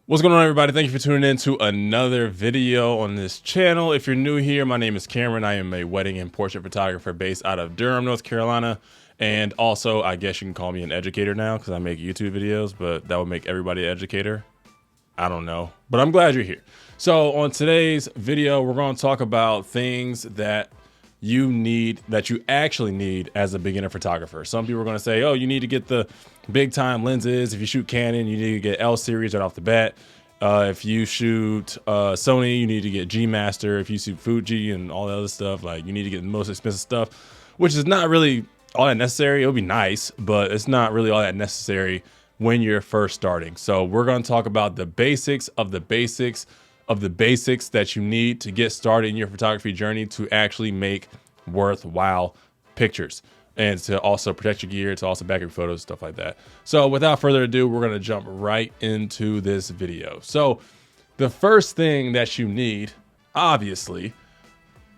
What's going on, everybody? Thank you for tuning in to another video on this channel. If you're new here, my name is Cameron. I am a wedding and portrait photographer based out of Durham, North Carolina. And also, I guess you can call me an educator now because I make YouTube videos, but that would make everybody an educator. I don't know, but I'm glad you're here. So on today's video, we're going to talk about things that you actually need as a beginner photographer. Some people are going to say, oh, you need to get the big time lenses. If you shoot Canon, you need to get L series right off the bat. If you shoot Sony, you need to get G Master. If you shoot Fuji and all the other stuff, like you need to get the most expensive stuff, which is not really all that necessary. It would be nice, but it's not really all that necessary when you're first starting. So we're going to talk about the basics of the basics of the basics that you need to get started in your photography journey to actually make worthwhile pictures and to also protect your gear, to also back your photos, stuff like that. So without further ado, we're going to jump right into this video. So the first thing that you need, obviously,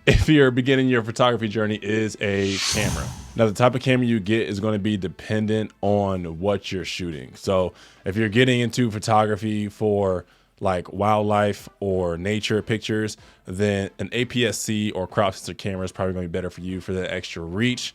if you're beginning your photography journey, is a camera. Now, the type of camera you get is going to be dependent on what you're shooting. So if you're getting into photography for like wildlife or nature pictures, then an APS-C or crop sensor camera is probably going to be better for you for that extra reach.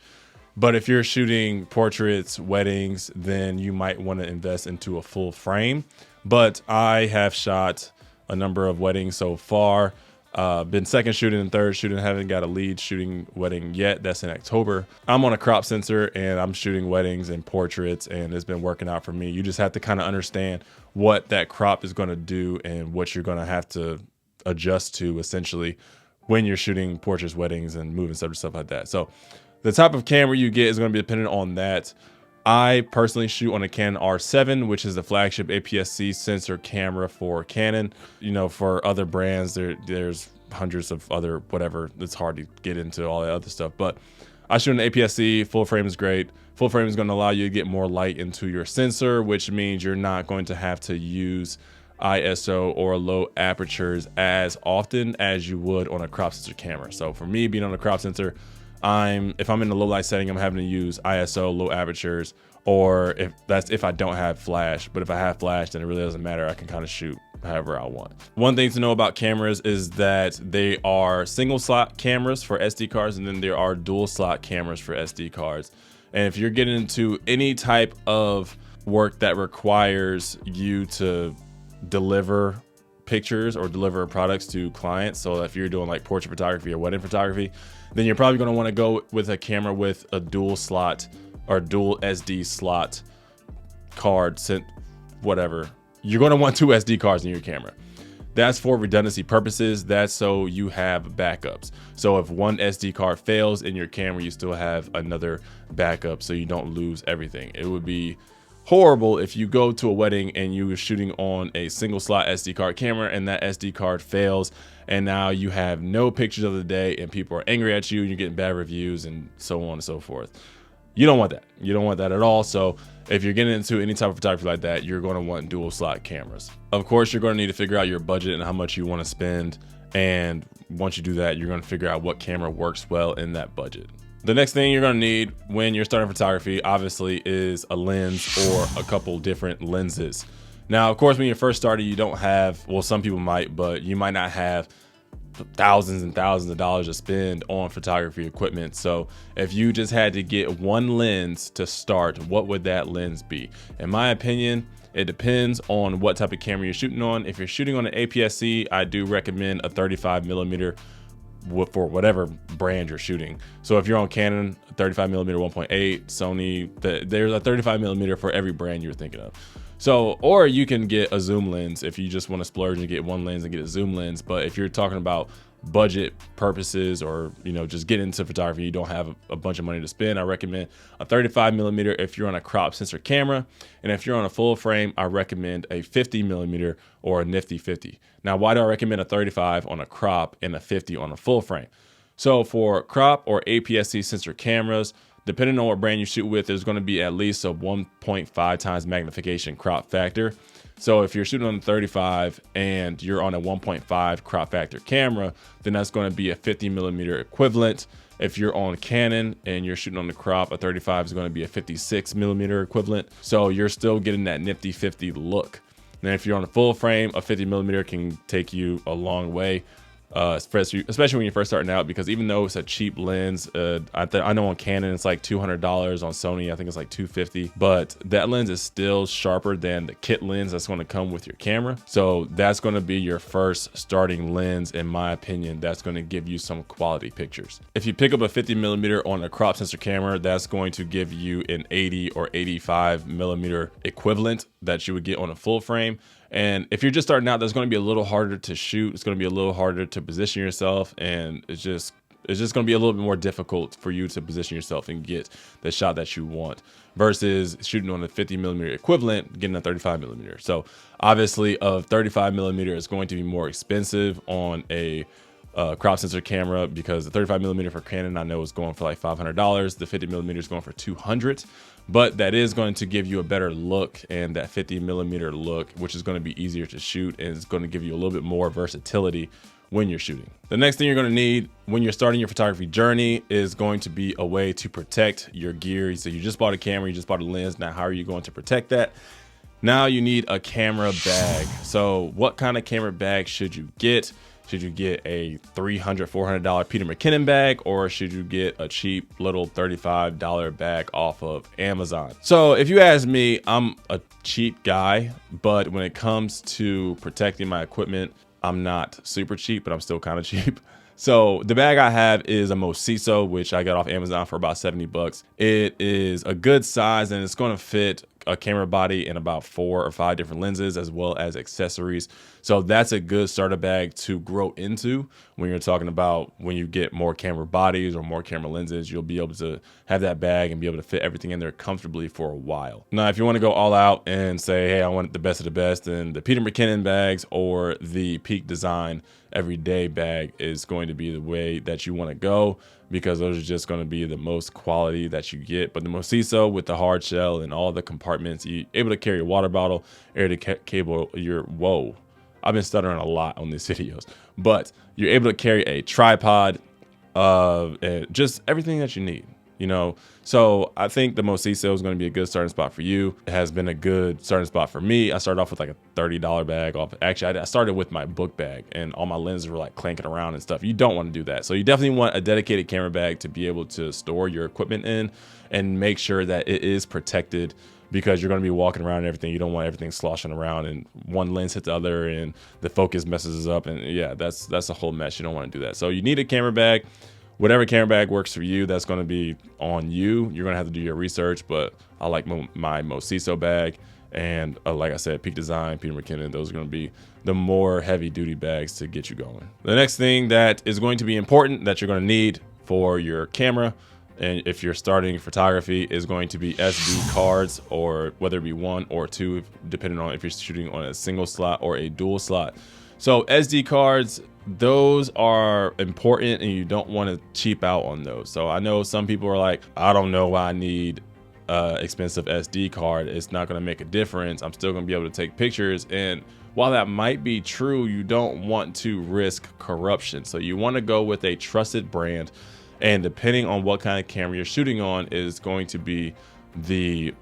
But if you're shooting portraits, weddings, then you might want to invest into a full frame. But I have shot a number of weddings so far. Been second shooting and third shooting. Haven't got a lead shooting wedding yet. That's in October. I'm on a crop sensor and I'm shooting weddings and portraits, and it's been working out for me. You just have to kind of understand what that crop is going to do and what you're going to have to adjust to essentially when you're shooting portraits, weddings, and moving subjects, stuff like that. So the type of camera you get is going to be dependent on that. I personally shoot on a Canon R7, which is the flagship APS-C sensor camera for Canon. You know, for other brands, there's hundreds of other whatever. It's hard to get into all that other stuff. But I shoot an APS-C. Full frame is great. Full frame is going to allow you to get more light into your sensor, which means you're not going to have to use ISO or low apertures as often as you would on a crop sensor camera. So for me, being on a crop sensor, if I'm in the low light setting, I'm having to use ISO, low apertures, or if I don't have flash. But if I have flash, then it really doesn't matter. I can kind of shoot however I want. One thing to know about cameras is that they are single slot cameras for SD cards, and then there are dual slot cameras for SD cards. And if you're getting into any type of work that requires you to deliver pictures or deliver products to clients, so if you're doing like portrait photography or wedding photography, then you're probably going to want to go with a camera with a dual slot or dual SD slot card, whatever. You're going to want two SD cards in your camera. That's for redundancy purposes. That's so you have backups. So if one SD card fails in your camera, you still have another backup so you don't lose everything. It would be horrible if you go to a wedding and you were shooting on a single slot SD card camera and that SD card fails, and now you have no pictures of the day and people are angry at you and you're getting bad reviews and so on and so forth. You don't want that. You don't want that at all. So if you're getting into any type of photography like that, you're going to want dual slot cameras. Of course, you're going to need to figure out your budget and how much you want to spend. And once you do that, you're going to figure out what camera works well in that budget. The next thing you're going to need when you're starting photography, obviously, is a lens or a couple different lenses. Now, of course, when you're first starting, you don't have, well, some people might, but you might not have thousands and thousands of dollars to spend on photography equipment. So if you just had to get one lens to start, what would that lens be? In my opinion, it depends on what type of camera you're shooting on. If you're shooting on an APS-C, I do recommend a 35mm for whatever brand you're shooting. So if you're on Canon, 35mm 1.8, Sony, there's a 35mm for every brand you're thinking of. So, or you can get a zoom lens if you just want to splurge and get one lens and get a zoom lens. But if you're talking about budget purposes, or just get into photography, you don't have a bunch of money to spend, I recommend a 35mm if you're on a crop sensor camera. And if you're on a full frame, I recommend a 50mm or a nifty 50. Now, why do I recommend a 35 on a crop and a 50 on a full frame? So for crop or APS-C sensor cameras, depending on what brand you shoot with, there's going to be at least a 1.5 times magnification crop factor. So if you're shooting on the 35 and you're on a 1.5 crop factor camera, then that's going to be a 50mm equivalent. If you're on Canon and you're shooting on the crop, a 35 is going to be a 56mm equivalent. So you're still getting that nifty 50 look. And if you're on a full frame, a 50mm can take you a long way. Especially when you're first starting out, because even though it's a cheap lens, I know on Canon it's like $200, on Sony I think it's like $250, but that lens is still sharper than the kit lens that's going to come with your camera. So that's going to be your first starting lens, in my opinion, that's going to give you some quality pictures. If you pick up a 50mm on a crop sensor camera, that's going to give you an 80 or 85mm equivalent that you would get on a full frame. And if you're just starting out, that's going to be a little harder to shoot. It's going to be a little harder to position yourself, and it's just going to be a little bit more difficult for you to position yourself and get the shot that you want, versus shooting on a 50mm equivalent, getting a 35mm. So obviously a 35mm is going to be more expensive on a crop sensor camera, because the 35mm for Canon I know is going for like $500. The 50mm is going for $200, but that is going to give you a better look, and that 50mm look, which is going to be easier to shoot, and it's going to give you a little bit more versatility when you're shooting. The next thing you're going to need when you're starting your photography journey is going to be a way to protect your gear. So you just bought a camera, you just bought a lens. Now, how are you going to protect that? Now you need a camera bag. So what kind of camera bag should you get? Should you get a $300, $400 Peter McKinnon bag, or should you get a cheap little $35 bag off of Amazon? So if you ask me, I'm a cheap guy, but when it comes to protecting my equipment, I'm not super cheap, but I'm still kind of cheap. So the bag I have is a Mosiso, which I got off Amazon for about 70 bucks. It is a good size, and it's going to fit a camera body and about 4 or 5 different lenses, as well as accessories. So that's a good starter bag to grow into when you're talking about when you get more camera bodies or more camera lenses. You'll be able to have that bag and be able to fit everything in there comfortably for a while. Now, if you want to go all out and say, hey, I want the best of the best, then the Peter McKinnon bags or the Peak Design everyday bag is going to be the way that you want to go, because those are just going to be the most quality that you get. But the Mosiso with the hard shell and all the compartments, you're able to carry your water bottle, air to cable, I've been stuttering a lot on these videos, but you're able to carry a tripod, and just everything that you need, you know? So I think the Mosiso is going to be a good starting spot for you. It has been a good starting spot for me. I started off with like a $30 bag off. Actually, I started with my book bag, and all my lenses were like clanking around and stuff. You don't want to do that. So you definitely want a dedicated camera bag to be able to store your equipment in and make sure that it is protected, because you're going to be walking around and everything. You don't want everything sloshing around and one lens hit the other and the focus messes up. And yeah, that's a whole mess. You don't want to do that. So you need a camera bag. Whatever camera bag works for you, that's going to be on you. You're going to have to do your research, but I like my Mosiso bag. And like I said, Peak Design, Peter McKinnon, those are going to be the more heavy duty bags to get you going. The next thing that is going to be important that you're going to need for your camera, and if you're starting photography, is going to be SD cards, or whether it be 1 or 2, depending on if you're shooting on a single slot or a dual slot. So SD cards, those are important, and you don't want to cheap out on those. So I know some people are like, I don't know why I need expensive SD card. It's not going to make a difference. I'm still going to be able to take pictures. And while that might be true, you don't want to risk corruption. So you want to go with a trusted brand, and depending on what kind of camera you're shooting on is going to be the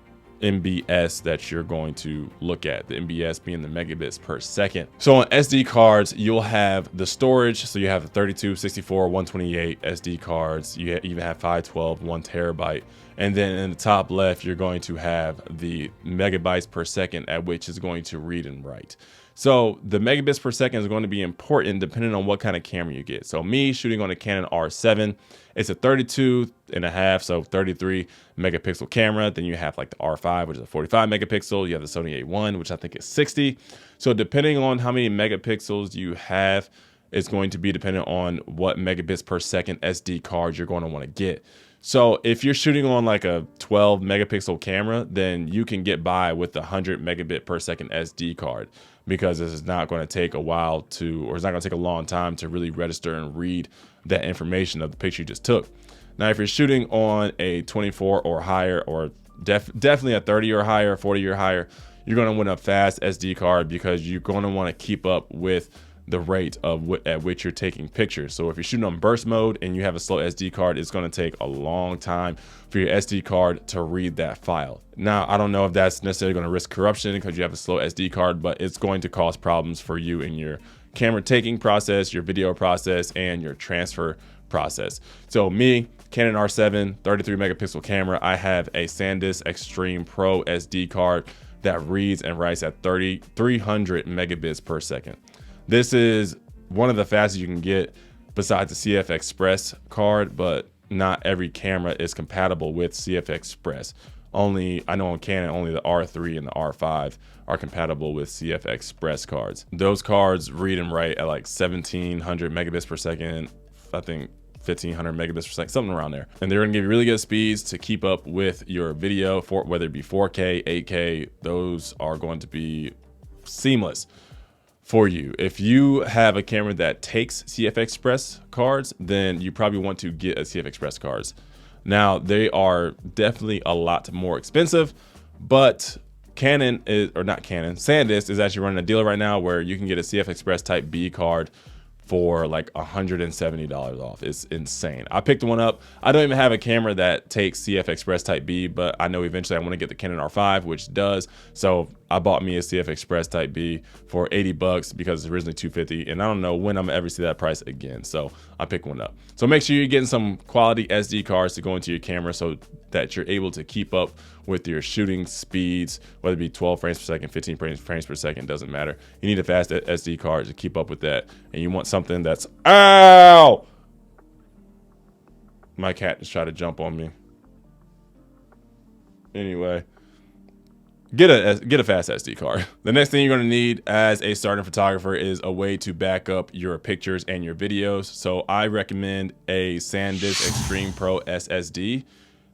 MBS that you're going to look at, the MBS being the megabits per second. So on SD cards, you'll have the storage. So you have the 32, 64, 128 SD cards. You even have 512, 1 terabyte. And then in the top left, you're going to have the megabytes per second at which is going to read and write. So the megabits per second is going to be important depending on what kind of camera you get. So me shooting on a Canon R7, it's a 32.5, so 33 megapixel camera. Then you have like the R5, which is a 45 megapixel. You have the Sony A1, which I think is 60. So depending on how many megapixels you have, it's going to be dependent on what megabits per second SD card you're going to want to get. So if you're shooting on like a 12 megapixel camera, then you can get by with the 100 megabit per second SD card, because this is not going to take a while to, or it's not going to take a long time to really register and read that information of the picture you just took. Now, if you're shooting on a 24 or higher, or definitely a 30 or higher, 40 or higher, you're going to want a fast SD card, because you're going to want to keep up with the rate of at which you're taking pictures. So if you're shooting on burst mode and you have a slow SD card, it's going to take a long time for your SD card to read that file. Now, I don't know if that's necessarily going to risk corruption because you have a slow SD card, but it's going to cause problems for you in your camera taking process, your video process, and your transfer process. So me, Canon R7 33 megapixel camera, I have a SanDisk Extreme Pro SD card that reads and writes at 300 megabits per second. This is one of the fastest you can get besides the CF Express card, but not every camera is compatible with CF Express. Only, I know on Canon, only the R3 and the R5 are compatible with CF Express cards. Those cards read and write at like 1700 megabits per second, I think 1500 megabits per second, something around there. And they're gonna give you really good speeds to keep up with your video, for whether it be 4K, 8K, those are going to be seamless for you. If you have a camera that takes CF Express cards, then you probably want to get a CF Express cards. Now, they are definitely a lot more expensive, but Canon is, or not Canon, SanDisk is actually running a deal right now where you can get a CF Express Type B card for like $170 off. It's insane. I picked one up. I don't even have a camera that takes CF Express Type B, but I know eventually I want to get the Canon R5, which does. So I bought me a CF Express Type B for 80 bucks because it's originally 250, and I don't know when I'm gonna ever see that price again. So I picked one up. So make sure you're getting some quality SD cards to go into your camera so that you're able to keep up with your shooting speeds, whether it be 12 frames per second, 15 frames per second, doesn't matter. You need a fast SD card to keep up with that. And you want something that's, ow! My cat just tried to jump on me. Anyway, get a fast SD card. The next thing you're gonna need as a starting photographer is a way to back up your pictures and your videos. So I recommend a SanDisk Extreme Pro SSD.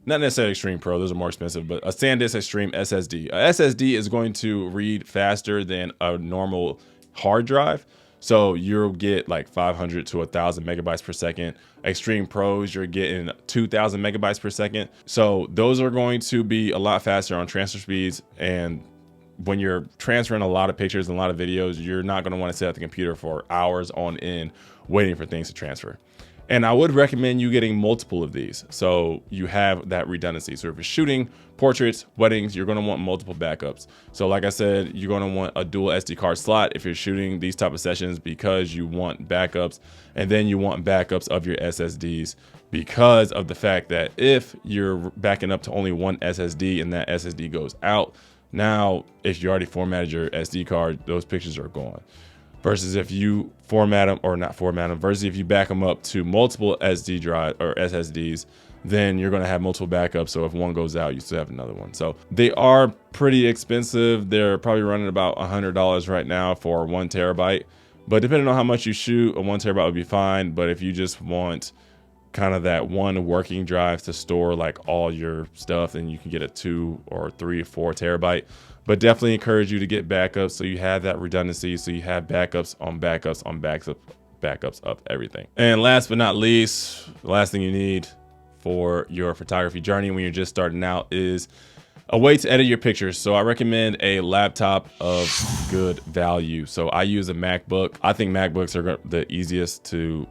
Not necessarily Extreme Pro, those are more expensive, but a SanDisk Extreme SSD. A SSD is going to read faster than a normal hard drive. So you'll get like 500 to 1000 megabytes per second. Extreme Pros, you're getting 2000 megabytes per second. So those are going to be a lot faster on transfer speeds. And when you're transferring a lot of pictures and a lot of videos, you're not going to want to sit at the computer for hours on end waiting for things to transfer. And I would recommend you getting multiple of these so you have that redundancy. So if you're shooting portraits, weddings, you're gonna want multiple backups. So like I said, you're gonna want a dual SD card slot if you're shooting these type of sessions because you want backups, and then you want backups of your SSDs because of the fact that if you're backing up to only one SSD and that SSD goes out, now if you already formatted your SD card, those pictures are gone. Versus if you format them, or not format them, versus if you back them up to multiple SD drive or SSDs, then you're going to have multiple backups. So if one goes out, you still have another one. So they are pretty expensive. They're probably running about $100 right now for 1 terabyte. But depending on how much you shoot, a 1 terabyte would be fine. But if you just want kind of that one working drive to store like all your stuff, then you can get a 2 or 3 or 4 terabyte. But definitely encourage you to get backups so you have that redundancy, so you have backups on backups on backups of everything. And last but not least, the last thing you need for your photography journey when you're just starting out is a way to edit your pictures. So I recommend a laptop of good value. So I use a MacBook. I think MacBooks are the easiest to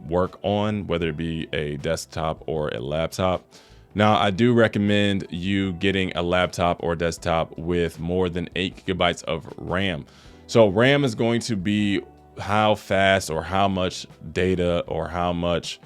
work on, whether it be a desktop or a laptop. Now, I do recommend you getting a laptop or desktop with more than 8 gigabytes of RAM. So RAM is going to be how fast or how much data or how much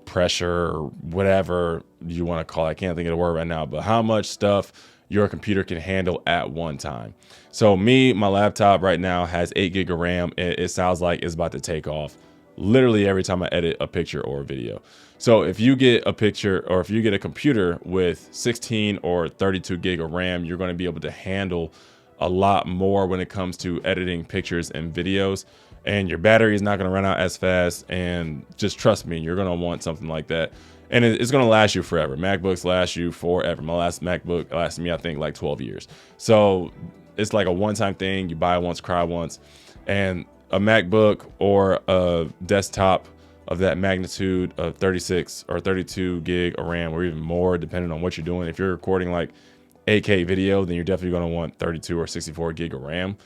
pressure or whatever you want to call it. I can't think of the word right now, but how much stuff your computer can handle at one time. So my laptop right now has 8 gig of RAM. It sounds like it's about to take off literally every time I edit a picture or a video. So if you get a picture, or if you get a computer with 16 or 32 gig of RAM, you're going to be able to handle a lot more when it comes to editing pictures and videos, and your battery is not going to run out as fast. And just trust me, you're going to want something like that, and it's going to last you forever. MacBooks last you forever. My last MacBook lasted me, I think, like 12 years. So it's like a one-time thing. You buy once, cry once. And a MacBook or a desktop of that magnitude of 36 or 32 gig of RAM, or even more, depending on what you're doing. If you're recording like 8K video, then you're definitely going to want 32 or 64 gig of RAM.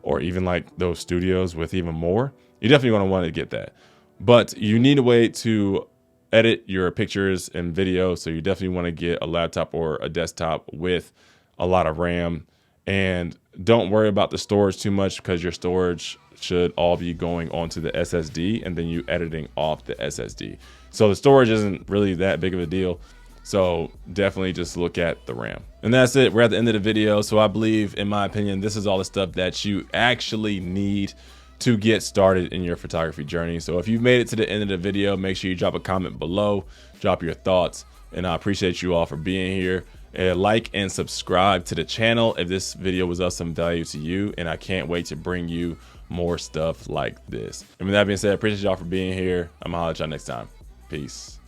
or even like those studios with even more, you definitely going to want to get that. But you need a way to edit your pictures and video, so you definitely want to get a laptop or a desktop with a lot of RAM. And don't worry about the storage too much, because your storage should all be going onto the SSD and then you editing off the SSD. So the storage isn't really that big of a deal. So definitely just look at the RAM. And that's it. We're at the end of the video. So I believe, in my opinion, this is all the stuff that you actually need to get started in your photography journey. So if you've made it to the end of the video, make sure you drop a comment below, drop your thoughts, and I appreciate you all for being here. Like and subscribe to the channel if this video was of some value to you, and I can't wait to bring you more stuff like this. And with that being said, I appreciate y'all for being here. I'm gonna holler at y'all next time. Peace.